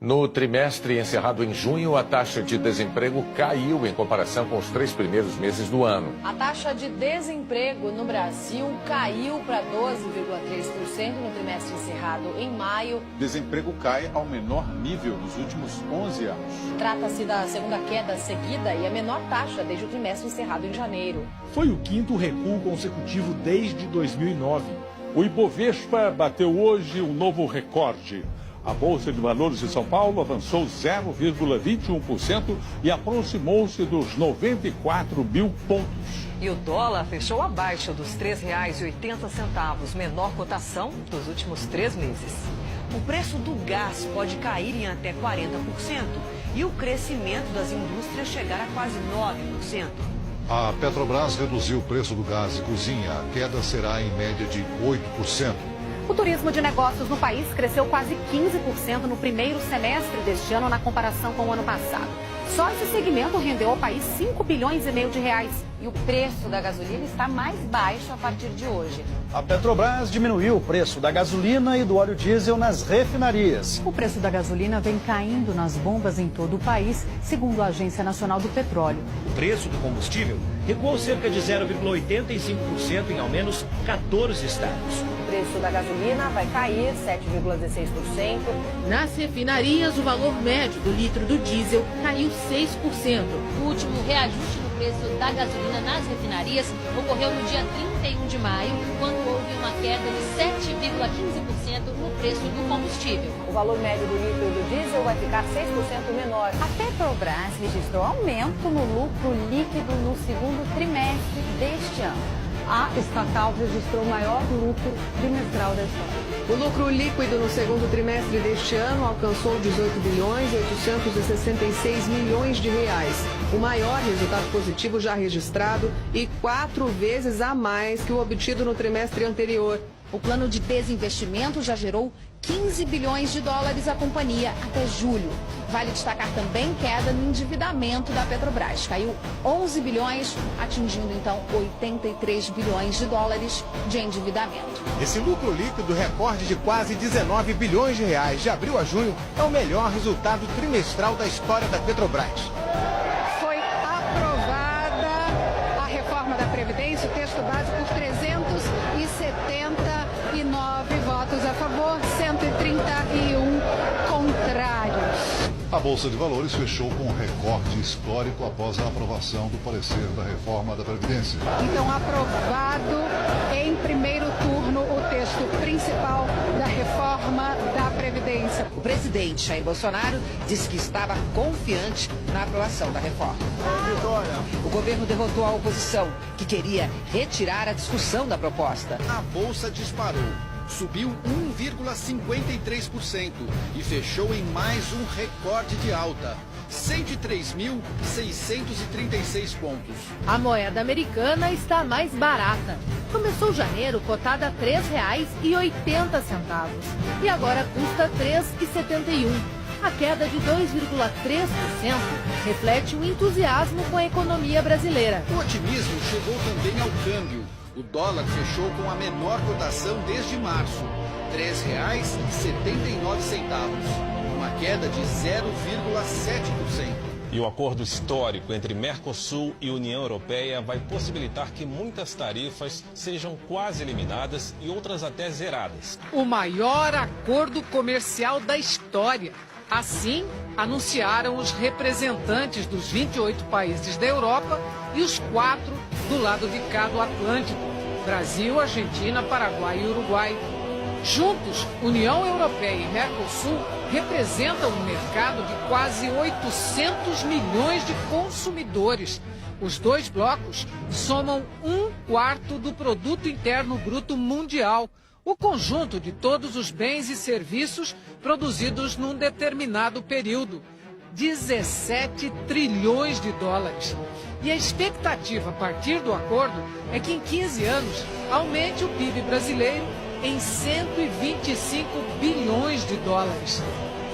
No trimestre encerrado em junho, a taxa de desemprego caiu em comparação com os 3 primeiros meses do ano. A taxa de desemprego no Brasil caiu para 12,3% no trimestre encerrado em maio. Desemprego cai ao menor nível nos últimos 11 anos. Trata-se da segunda queda seguida e a menor taxa desde o trimestre encerrado em janeiro. Foi o quinto recuo consecutivo desde 2009. O Ibovespa bateu hoje um novo recorde. A Bolsa de Valores de São Paulo avançou 0,21% e aproximou-se dos 94 mil pontos. E o dólar fechou abaixo dos R$ 3,80, menor cotação dos últimos 3 meses. O preço do gás pode cair em até 40% e o crescimento das indústrias chegar a quase 9%. A Petrobras reduziu o preço do gás de cozinha. A queda será em média de 8%. O turismo de negócios no país cresceu quase 15% no primeiro semestre deste ano na comparação com o ano passado. Só esse segmento rendeu ao país 5,5 bilhões de reais. E o preço da gasolina está mais baixo a partir de hoje. A Petrobras diminuiu o preço da gasolina e do óleo diesel nas refinarias. O preço da gasolina vem caindo nas bombas em todo o país, segundo a Agência Nacional do Petróleo. O preço do combustível recuou cerca de 0,85% em ao menos 14 estados. O preço da gasolina vai cair 7,16%. Nas refinarias, o valor médio do litro do diesel caiu 6%. O último reajuste no preço da gasolina nas refinarias ocorreu no dia 31 de maio, quando houve uma queda de 7,15% no preço do combustível. O valor médio do litro do diesel vai ficar 6% menor. A Petrobras registrou aumento no lucro líquido no segundo trimestre deste ano. A estatal registrou o maior lucro trimestral da história. O lucro líquido no segundo trimestre deste ano alcançou 18 bilhões e 866 milhões de reais. O maior resultado positivo já registrado e 4 vezes a mais que o obtido no trimestre anterior. O plano de desinvestimento já gerou 15 bilhões de dólares à companhia até julho. Vale destacar também queda no endividamento da Petrobras. Caiu 11 bilhões, atingindo então 83 bilhões de dólares de endividamento. Esse lucro líquido recorde de quase 19 bilhões de reais de abril a junho é o melhor resultado trimestral da história da Petrobras. Foi aprovada a reforma da Previdência, o texto base por 379 votos a favor, 131 contrários. A Bolsa de Valores fechou com um recorde histórico após a aprovação do parecer da reforma da Previdência. Então, aprovado em primeiro turno o texto principal da reforma da Previdência. O presidente Jair Bolsonaro disse que estava confiante na aprovação da reforma. O governo derrotou a oposição, que queria retirar a discussão da proposta. A Bolsa disparou. Subiu 1,53% e fechou em mais um recorde de alta, 103.636 pontos. A moeda americana está mais barata. Começou janeiro cotada a R$ 3,80 e agora custa R$ 3,71. A queda de 2,3% reflete o entusiasmo com a economia brasileira. O otimismo chegou também ao câmbio. O dólar fechou com a menor cotação desde março, R$ 3,79, uma queda de 0,7%. E o acordo histórico entre Mercosul e União Europeia vai possibilitar que muitas tarifas sejam quase eliminadas e outras até zeradas. O maior acordo comercial da história. Assim, anunciaram os representantes dos 28 países da Europa e os 4 do lado de cá do Atlântico: Brasil, Argentina, Paraguai e Uruguai. Juntos, União Europeia e Mercosul representam um mercado de quase 800 milhões de consumidores. Os dois blocos somam 1/4 do Produto Interno Bruto Mundial, o conjunto de todos os bens e serviços produzidos num determinado período. 17 trilhões de dólares. E a expectativa a partir do acordo é que em 15 anos aumente o PIB brasileiro em 125 bilhões de dólares.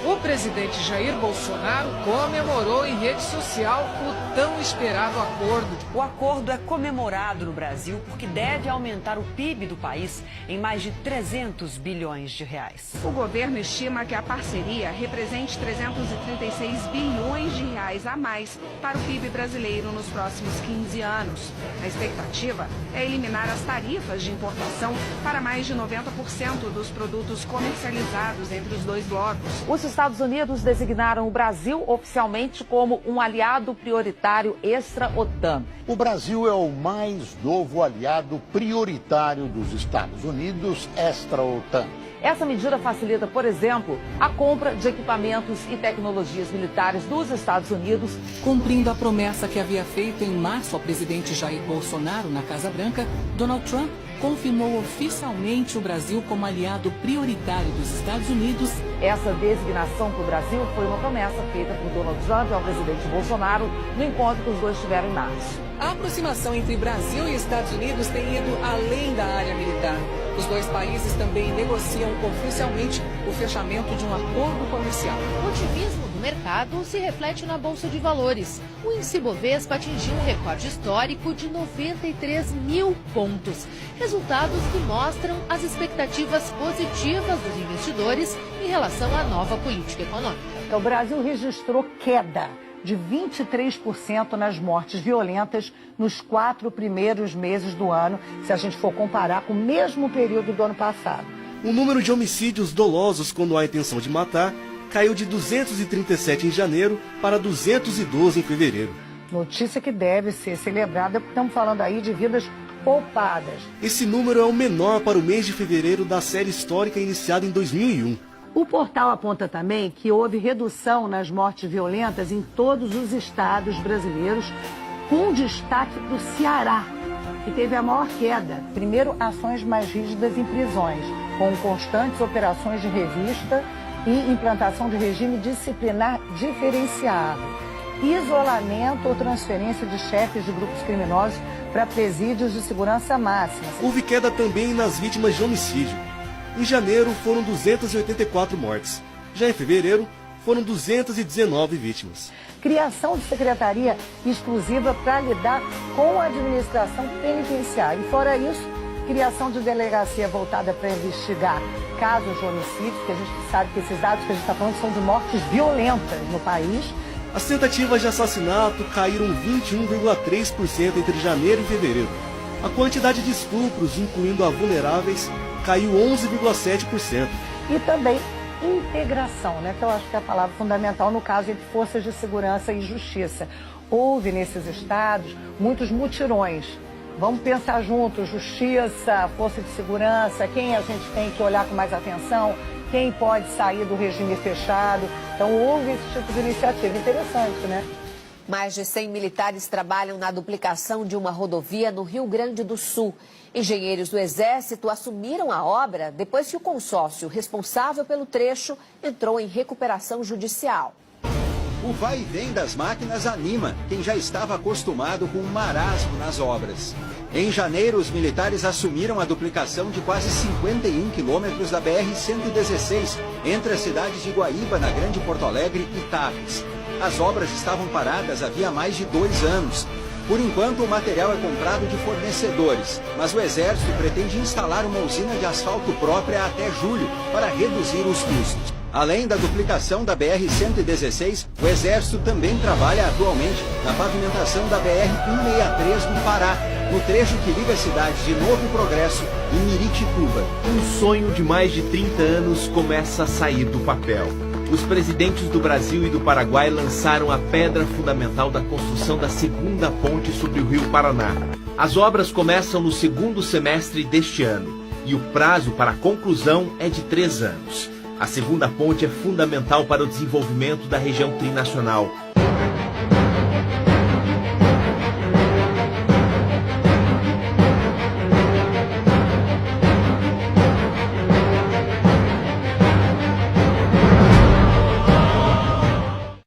O presidente Jair Bolsonaro comemorou em rede social o tão esperado acordo. O acordo é comemorado no Brasil porque deve aumentar o PIB do país em mais de 300 bilhões de reais. O governo estima que a parceria represente 336 bilhões de reais a mais para o PIB brasileiro nos próximos 15 anos. A expectativa é eliminar as tarifas de importação para mais de 90% dos produtos comercializados entre os dois blocos. Os Estados Unidos designaram o Brasil oficialmente como um aliado prioritário extra-OTAN. O Brasil é o mais novo aliado prioritário dos Estados Unidos extra-OTAN. Essa medida facilita, por exemplo, a compra de equipamentos e tecnologias militares dos Estados Unidos. Cumprindo a promessa que havia feito em março ao presidente Jair Bolsonaro na Casa Branca, Donald Trump confirmou oficialmente o Brasil como aliado prioritário dos Estados Unidos. Essa designação para o Brasil foi uma promessa feita por Donald Trump ao presidente Bolsonaro no encontro que os dois tiveram em março. A aproximação entre Brasil e Estados Unidos tem ido além da área militar. Os dois países também negociam oficialmente o fechamento de um acordo comercial. O otimismo do mercado se reflete na Bolsa de Valores. O índice Bovespa atingiu um recorde histórico de 93 mil pontos. Resultados que mostram as expectativas positivas dos investidores em relação à nova política econômica. Então, o Brasil registrou queda de 23% nas mortes violentas nos 4 primeiros meses do ano, se a gente for comparar com o mesmo período do ano passado. O número de homicídios dolosos quando há intenção de matar caiu de 237 em janeiro para 212 em fevereiro. Notícia que deve ser celebrada, porque estamos falando aí de vidas poupadas. Esse número é o menor para o mês de fevereiro da série histórica iniciada em 2001. O portal aponta também que houve redução nas mortes violentas em todos os estados brasileiros, com destaque para o Ceará, que teve a maior queda. Primeiro, ações mais rígidas em prisões, com constantes operações de revista e implantação de regime disciplinar diferenciado. Isolamento ou transferência de chefes de grupos criminosos para presídios de segurança máxima. Houve queda também nas vítimas de homicídio. Em janeiro foram 284 mortes. Já em fevereiro foram 219 vítimas. Criação de secretaria exclusiva para lidar com a administração penitenciária. E fora isso, criação de delegacia voltada para investigar casos de homicídio, porque a gente sabe que esses dados que a gente está falando são de mortes violentas no país. As tentativas de assassinato caíram 21,3% entre janeiro e fevereiro. A quantidade de estupros, incluindo a vulneráveis, caiu 11,7%. E também integração, né, que eu acho que é a palavra fundamental no caso entre forças de segurança e justiça. Houve nesses estados muitos mutirões. Vamos pensar juntos, justiça, força de segurança, quem a gente tem que olhar com mais atenção, quem pode sair do regime fechado. Então houve esse tipo de iniciativa. Interessante, né? Mais de 100 militares trabalham na duplicação de uma rodovia no Rio Grande do Sul. Engenheiros do Exército assumiram a obra depois que o consórcio responsável pelo trecho entrou em recuperação judicial. O vai e vem das máquinas anima quem já estava acostumado com um marasmo nas obras. Em janeiro, os militares assumiram a duplicação de quase 51 quilômetros da BR-116 entre as cidades de Guaíba, na Grande Porto Alegre, e Tapes. As obras estavam paradas havia mais de 2 anos. Por enquanto, o material é comprado de fornecedores, mas o Exército pretende instalar uma usina de asfalto própria até julho para reduzir os custos. Além da duplicação da BR-116, o Exército também trabalha atualmente na pavimentação da BR-163 no Pará, no trecho que liga as cidades de Novo Progresso e Miritituba. Um sonho de mais de 30 anos começa a sair do papel. Os presidentes do Brasil e do Paraguai lançaram a pedra fundamental da construção da segunda ponte sobre o Rio Paraná. As obras começam no segundo semestre deste ano e o prazo para a conclusão é de 3 anos. A segunda ponte é fundamental para o desenvolvimento da região trinacional,